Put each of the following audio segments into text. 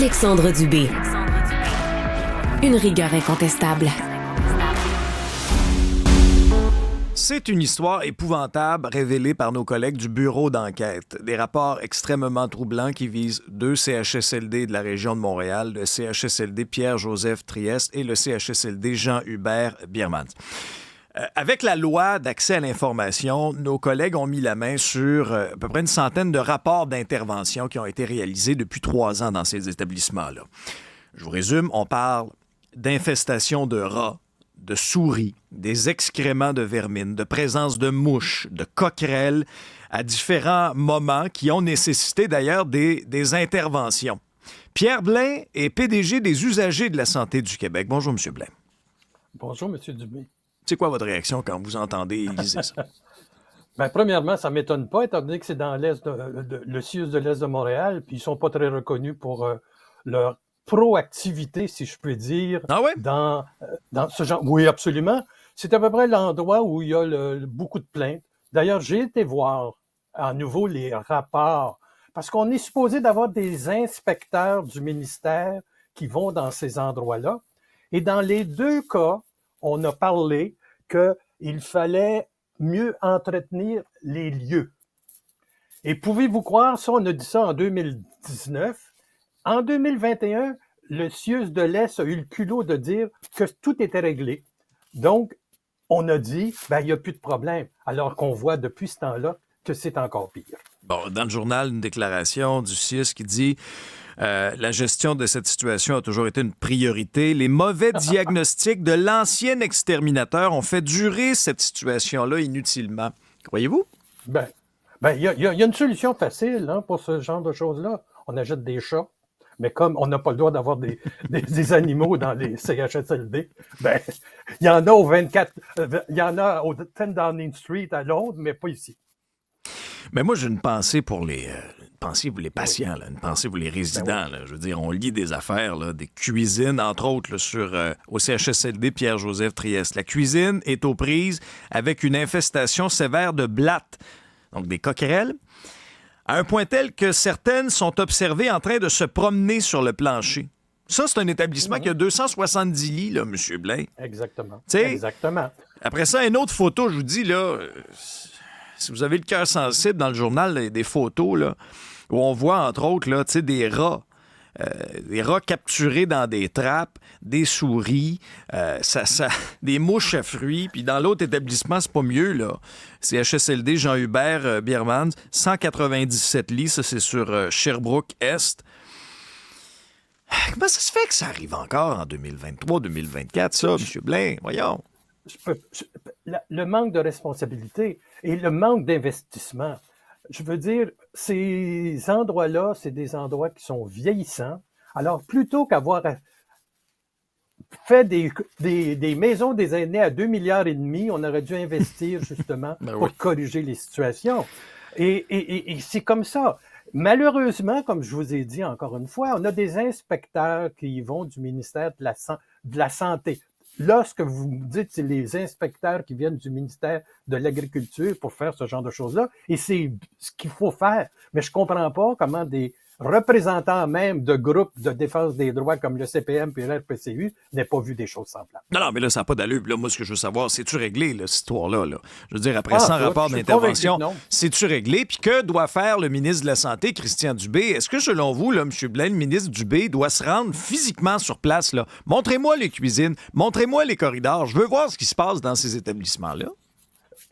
Alexandre Dubé. Une rigueur incontestable. C'est une histoire épouvantable révélée par nos collègues du bureau d'enquête. Des rapports extrêmement troublants qui visent 2 CHSLD de la région de Montréal, le CHSLD Pierre-Joseph Trieste et le CHSLD Jean-Hubert Biermans. Avec la loi d'accès à l'information, nos collègues ont mis la main sur à peu près une centaine de rapports d'intervention qui ont été réalisés depuis 3 ans dans ces établissements-là. Je vous résume, on parle d'infestation de rats, de souris, des excréments de vermine, de présence de mouches, de coquerelles à différents moments qui ont nécessité d'ailleurs des interventions. Pierre Blain est PDG des usagers de la santé du Québec. Bonjour, M. Blain. Bonjour, M. Dubé. C'est quoi votre réaction quand vous entendez et lisez ça? Bien, premièrement, ça ne m'étonne pas, étant donné que c'est dans l'est le CIUS de l'Est de Montréal, puis ils ne sont pas très reconnus pour leur proactivité, si je peux dire, dans ce genre. Oui, absolument. C'est à peu près l'endroit où il y a beaucoup de plaintes. D'ailleurs, j'ai été voir à nouveau les rapports, parce qu'on est supposé d'avoir des inspecteurs du ministère qui vont dans ces endroits-là. Et dans les 2 cas, on a parlé qu'il fallait mieux entretenir les lieux. Et pouvez-vous croire, ça, on a dit ça en 2019. En 2021, le CIUS de l'Est a eu le culot de dire que tout était réglé. Donc, on a dit, il n'y a plus de problème, alors qu'on voit depuis ce temps-là que c'est encore pire. Bon, dans le journal, une déclaration du CIUS qui dit la gestion de cette situation a toujours été une priorité. Les mauvais diagnostics de l'ancien exterminateur ont fait durer cette situation-là inutilement. Croyez-vous? Il y a une solution facile pour ce genre de choses-là. On achète des chats. Mais comme on n'a pas le droit d'avoir des animaux dans les CHSLD, il y en a il y en a au 10 Downing Street à Londres, mais pas ici. Mais moi, j'ai une pensée pour les patients, là, une pensée pour les résidents. Là. Je veux dire, on lit des affaires, là, des cuisines, entre autres, là, au CHSLD Pierre-Joseph Trieste. La cuisine est aux prises avec une infestation sévère de blattes, donc des coquerelles, à un point tel que certaines sont observées en train de se promener sur le plancher. Ça, c'est un établissement qui a 270 lits, là, M. Blain. Exactement. T'sais, exactement. Après ça, une autre photo, je vous dis, là, si vous avez le cœur sensible dans le journal, là, des photos là, où on voit, entre autres, là, des rats. Des rats capturés dans des trappes, des souris, des mouches à fruits. Puis dans l'autre établissement, c'est pas mieux, là. C'est CHSLD Jean-Hubert Biermans, 197 lits, ça c'est sur Sherbrooke-Est. Comment ça se fait que ça arrive encore en 2023-2024, ça, M. Blain? Voyons. Le manque de responsabilité et le manque d'investissement. Je veux dire, ces endroits-là, c'est des endroits qui sont vieillissants. Alors, plutôt qu'avoir fait des maisons des aînés à 2,5 milliards, on aurait dû investir justement pour corriger les situations. Et c'est comme ça. Malheureusement, comme je vous ai dit encore une fois, on a des inspecteurs qui vont du ministère de la Santé. Lorsque vous me dites c'est les inspecteurs qui viennent du ministère de l'Agriculture pour faire ce genre de choses-là, et c'est ce qu'il faut faire. Mais je comprends pas comment des représentants même de groupes de défense des droits comme le CPM et l'RPCU n'aient pas vu des choses semblables. Non, mais là, ça n'a pas d'allure. Là, moi, ce que je veux savoir, c'est-tu réglé, là, cette histoire-là? Là? Je veux dire, après 100 rapports d'intervention, c'est-tu réglé? Puis que doit faire le ministre de la Santé, Christian Dubé? Est-ce que, selon vous, là, M. Blain, le ministre Dubé, doit se rendre physiquement sur place? Là? Montrez-moi les cuisines, montrez-moi les corridors. Je veux voir ce qui se passe dans ces établissements-là.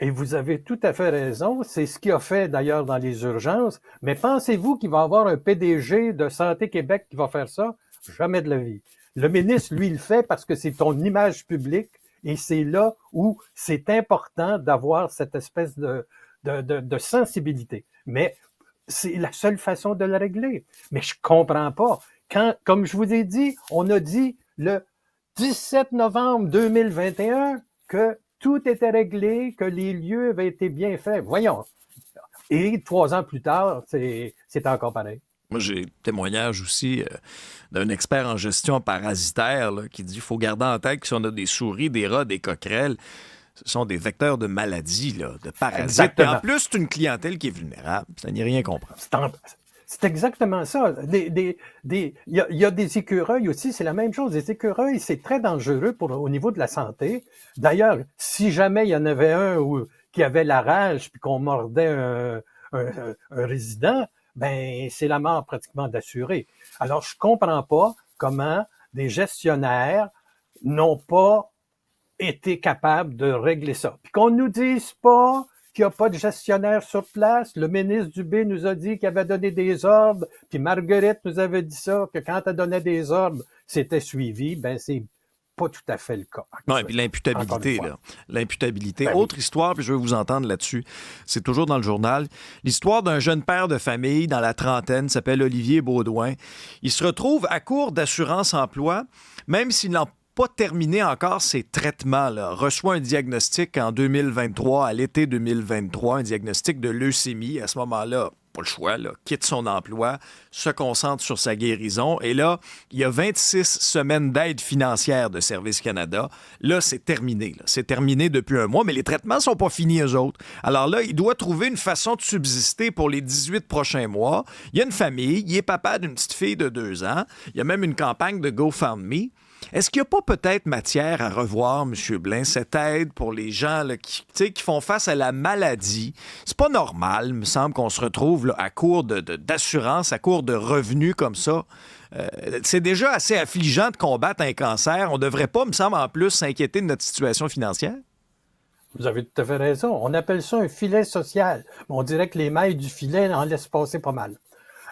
Et vous avez tout à fait raison. C'est ce qu'il a fait d'ailleurs dans les urgences. Mais pensez-vous qu'il va y avoir un PDG de Santé Québec qui va faire ça? Jamais de la vie. Le ministre, lui, il le fait parce que c'est ton image publique et c'est là où c'est important d'avoir cette espèce de sensibilité. Mais c'est la seule façon de le régler. Mais je comprends pas. Comme je vous ai dit, on a dit le 17 novembre 2021 que tout était réglé, que les lieux avaient été bien faits. Voyons. Et 3 ans plus tard, c'est encore pareil. Moi, j'ai témoignage aussi d'un expert en gestion parasitaire là, qui dit qu'il faut garder en tête que si on a des souris, des rats, des coquerelles, ce sont des vecteurs de maladies, là, de parasites. Et en plus, c'est une clientèle qui est vulnérable. Ça n'y rien comprendre. C'est exactement ça. Il y a des écureuils aussi, c'est la même chose. Les écureuils, c'est très dangereux au niveau de la santé. D'ailleurs, si jamais il y en avait un qui avait la rage puis qu'on mordait un résident, ben c'est la mort pratiquement d'assurée. Alors, je comprends pas comment des gestionnaires n'ont pas été capables de régler ça. Puis qu'on nous dise pas qu'il n'y a pas de gestionnaire sur place. Le ministre Dubé nous a dit qu'il avait donné des ordres, puis Marguerite nous avait dit ça, que quand elle donnait des ordres, c'était suivi. Ben, c'est pas tout à fait le cas. Non, et puis l'imputabilité, là. L'imputabilité. Ben Autre histoire, puis je veux vous entendre là-dessus. C'est toujours dans le journal. L'histoire d'un jeune père de famille dans la trentaine, s'appelle Olivier Baudouin. Il se retrouve à court d'assurance-emploi, même s'il n'a pas terminé encore ses traitements, là. Reçoit un diagnostic en 2023, à l'été 2023, un diagnostic de leucémie. À ce moment-là, pas le choix, là, quitte son emploi, se concentre sur sa guérison. Et là, il y a 26 semaines d'aide financière de Service Canada. Là, c'est terminé. Là. C'est terminé depuis un mois, mais les traitements sont pas finis, eux autres. Alors là, il doit trouver une façon de subsister pour les 18 prochains mois. Il y a une famille, il est papa d'une petite fille de 2 ans. Il y a même une campagne de GoFundMe. Est-ce qu'il n'y a pas peut-être matière à revoir, M. Blain, cette aide pour les gens là, qui font face à la maladie? C'est pas normal, il me semble, qu'on se retrouve là, à court d'assurance, à court de revenus comme ça. C'est déjà assez affligeant de combattre un cancer. On ne devrait pas, me semble, en plus, s'inquiéter de notre situation financière? Vous avez tout à fait raison. On appelle ça un filet social. On dirait que les mailles du filet en laissent passer pas mal.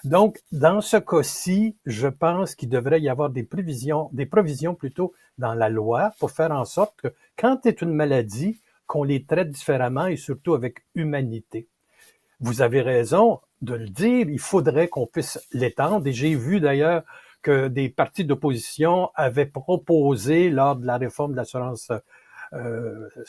Donc, dans ce cas-ci, je pense qu'il devrait y avoir des provisions plutôt dans la loi pour faire en sorte que quand c'est une maladie, qu'on les traite différemment et surtout avec humanité. Vous avez raison de le dire, il faudrait qu'on puisse l'étendre. Et j'ai vu d'ailleurs que des partis d'opposition avaient proposé lors de la réforme de l'assurance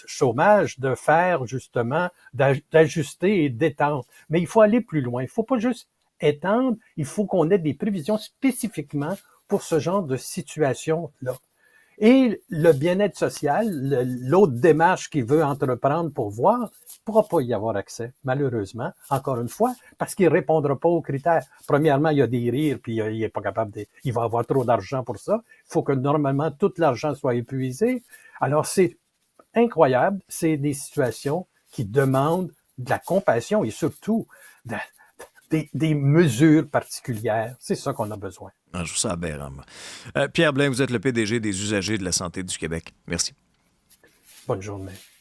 chômage de faire justement, d'ajuster et d'étendre. Mais il faut aller plus loin. Il faut pas juste étendre, il faut qu'on ait des prévisions spécifiquement pour ce genre de situation-là. Et le bien-être social, l'autre démarche qu'il veut entreprendre pour voir, il ne pourra pas y avoir accès, malheureusement, encore une fois, parce qu'il ne répondra pas aux critères. Premièrement, il y a des rires, puis il n'est pas capable il va avoir trop d'argent pour ça. Il faut que normalement tout l'argent soit épuisé. Alors, c'est incroyable. C'est des situations qui demandent de la compassion et surtout des mesures particulières. C'est ça qu'on a besoin. Je trouve ça aberrant. Pierre Blain, vous êtes le PDG des usagers de la santé du Québec. Merci. Bonne journée.